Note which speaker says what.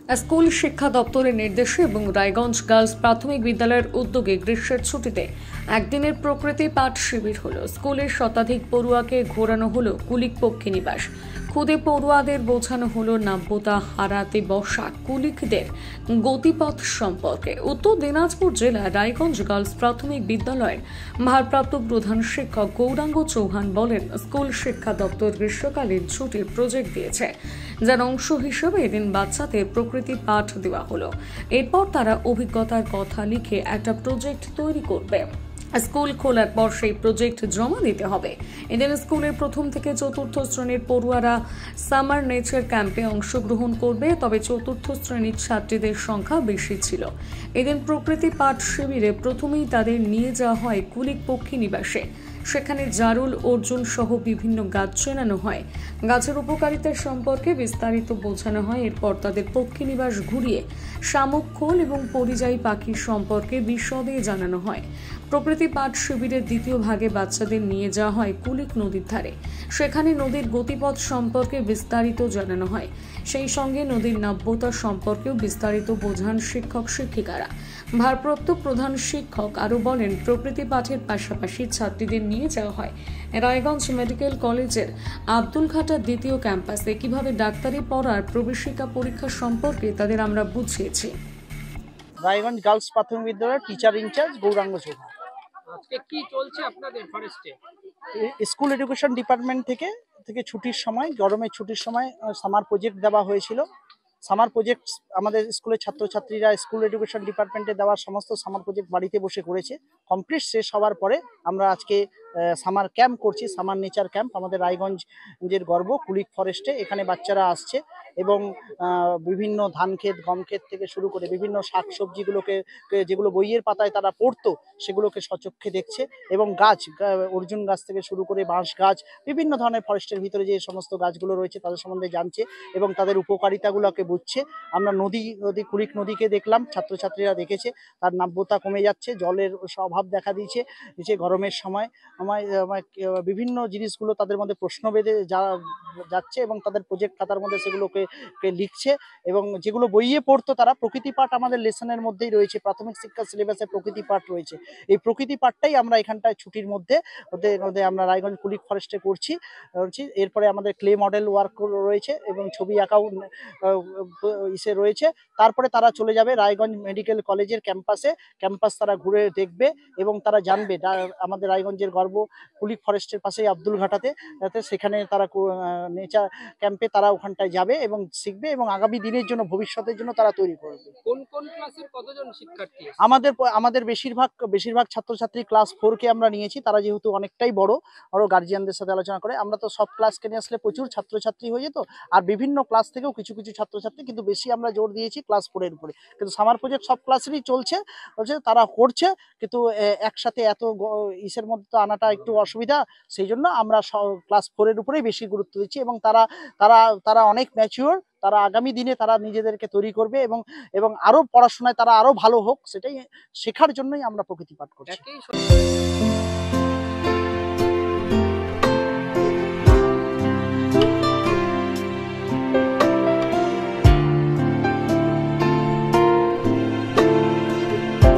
Speaker 1: School শিক্ষা দপ্তরের নির্দেশে এবং রায়গঞ্জ গার্লস প্রাথমিক বিদ্যালয়ের উদ্যোগে গ্রীষ্মের ছুটিতে একদিনের প্রকৃতি পাঠ শিবির হলো। স্কুলের শতাধিক পড়ুয়াকে ঘোরানো হলো কুলিক পক্ষী নিবাস। খুদে পড়ুয়াদের বোঝানো হলো নাব্যতা হারাতে বসা কুলিকদের গতিপথ সম্পর্কে। উত্তর দিনাজপুর জেলার রায়গঞ্জ গার্লস প্রাথমিক বিদ্যালয়ের ভারপ্রাপ্ত প্রধান শিক্ষক গৌরাঙ্গ চৌহান বলেন, স্কুল শিক্ষা দপ্তর গ্রীষ্মকালীন ছুটির প্রজেক্ট দিয়েছে, যার অংশ হিসেবে এদিন বাচ্চাদের প্রকৃতি পাঠ দেওয়া হলো। এরপর তারা অভিজ্ঞতার কথা লিখে একটা প্রজেক্ট তৈরি করবে। স্কুল খোলার পর সেই প্রজেক্ট জমা দিতে হবে। এদিন স্কুলের প্রথম থেকে চতুর্থ শ্রেণীর পড়ুয়ারা সামার নেচার ক্যাম্পে অংশগ্রহণ করবে, তবে চতুর্থ শ্রেণীর ছাত্রীদের সংখ্যা বেশি ছিল। এদিন প্রকৃতি পাঠ শিবিরে প্রথমেই তাদের নিয়ে যাওয়া হয় কুলিক পক্ষী নিবাসে। সেখানে জারুল অর্জুন সহ বিভিন্ন গাছ চেনানো হয়, গাছের উপকারিতা সম্পর্কে বিস্তারিত বোঝানো হয়। এরপর তাদের পক্ষী নিবাস ঘুরিয়ে শামুক খোল এবং পরিযায়ী পাখি সম্পর্কে বিশদে জানানো হয়। প্রকৃতি পাঠ শিবিরের দ্বিতীয় ভাগে বাচ্চাদের নিয়ে যাওয়া হয় কুলিক নদীর ধারে। সেখানে নদীর গতিপথ সম্পর্কে বিস্তারিত জানানো হয়। সেই সঙ্গে নদীর নাব্যতা সম্পর্কেও বিস্তারিত বোঝান শিক্ষক শিক্ষিকারা। ভারপ্রাপ্ত প্রধান শিক্ষক আরও বলেন, প্রকৃতি পাঠের পাশাপাশি ছাত্রীদের নিয়ে যাওয়া হয় রায়গঞ্জ মেডিকেল কলেজের আব্দুলঘাটার দ্বিতীয় ক্যাম্পাসে। কিভাবে ডাক্তারি পড়ার প্রবেশিকা পরীক্ষা সম্পর্কে তাদের আমরা বুঝিয়েছি।
Speaker 2: রায়গঞ্জ গার্লস প্রাথমিক বিদ্যালয়ের টিচার ইনচার্জ গৌরাঙ্গ চৌহান।
Speaker 3: আজকে কি চলছে আপনাদের ফরেস্টে?
Speaker 2: স্কুল এডুকেশন ডিপার্টমেন্ট থেকে ছুটির সময়, গরমের ছুটির সময় সামার প্রজেক্ট দেওয়া হয়েছিল। সামার প্রজেক্ট আমাদের স্কুলের ছাত্রছাত্রীরা স্কুল এডুকেশন ডিপার্টমেন্টে দেওয়ার সমস্ত সামার প্রজেক্ট বাড়িতে বসে করেছে। কমপ্লিট শেষ হওয়ার পরে আমরা আজকে সামার ক্যাম্প করছি, সামার নেচার ক্যাম্প। আমাদের রায়গঞ্জের গর্ব কুলিক ফরেস্টে এখানে বাচ্চারা আসছে এবং বিভিন্ন ধান ক্ষেত, গম ক্ষেত থেকে শুরু করে বিভিন্ন শাক সবজিগুলোকে, যেগুলো বইয়ের পাতায় তারা পড়তো, সেগুলোকে সচক্ষে দেখছে এবং গাছ, অর্জুন গাছ থেকে শুরু করে বাঁশ গাছ, বিভিন্ন ধরনের ফরেস্টের ভিতরে যে সমস্ত গাছগুলো রয়েছে তাদের সম্বন্ধে জানছে এবং তাদের উপকারিতাগুলোকে বুঝছে। আমরা কুলিক নদীকে দেখলাম, ছাত্রছাত্রীরা দেখেছে তার নাব্যতা কমে যাচ্ছে, জলের অভাব দেখা দিয়েছে। গরমের সময় বিভিন্ন জিনিসগুলো তাদের মধ্যে প্রশ্ন বেঁধে যাচ্ছে এবং তাদের প্রজেক্ট খাতার মধ্যে সেগুলোকে লিখছে এবং যেগুলো বইয়ে পড়তো তারা। প্রকৃতি পাঠ আমাদের লেসনের মধ্যেই রয়েছে, প্রাথমিক শিক্ষা সিলেবাসে প্রকৃতি পাঠ রয়েছে। এই প্রকৃতি পাঠটাই আমরা এখানটায় ছুটির মধ্যে আমরা রায়গঞ্জ কুলিক ফরেস্টে করছি। এরপরে আমাদের ক্লে মডেল ওয়ার্ক রয়েছে এবং ছবি আঁকাও রয়েছে। তারপরে তারা চলে যাবে রায়গঞ্জ মেডিকেল কলেজের ক্যাম্পাস তারা ঘুরে দেখবে এবং তারা জানবে আমাদের রায়গঞ্জের গর্ব কুলিক ফরেস্টের পাশেই আব্দুলঘাটাতে, সেখানে তারা নেচার ক্যাম্পে তারা ওখানটায় যাবে এবং শিখবে এবং আগামী দিনের জন্য, ভবিষ্যতের জন্য তারা তৈরি করবে।
Speaker 3: কোন কোন ক্লাসের কতজন শিক্ষার্থী?
Speaker 2: আমাদের বেশিরভাগ ছাত্রছাত্রী ক্লাস 4 কে আমরা নিয়েছি। তারা যেহেতু অনেকটাই বড়, আরো গার্জিয়ানদের সাথে আলোচনা করে। আমরা তো সব ক্লাসকে নিয়ে আসলে প্রচুর ছাত্রছাত্রী হয়ে যেত, আর বিভিন্ন ক্লাস থেকেও কিছু ছাত্রছাত্রী, কিন্তু বেশি আমরা জোর দিয়েছি ক্লাস 4 এর উপরে। কিন্তু সামার প্রজেক্ট সব ক্লাসেরই চলছে, তারা করছে, কিন্তু একসাথে এত ইসের মধ্যে তো আনাটা একটু অসুবিধা। সেই জন্য আমরা ক্লাস 4 এর উপরেই বেশি গুরুত্ব দিচ্ছি এবং তারা অনেক ম্যাচিওর। তারা আগামী দিনে তারা নিজেদেরকে তৈরি করবে এবং আরো পড়াশোনায় তারা আরো ভালো হোক, সেটাই শেখার জন্যই আমরা প্রকৃতি পাঠ করছি।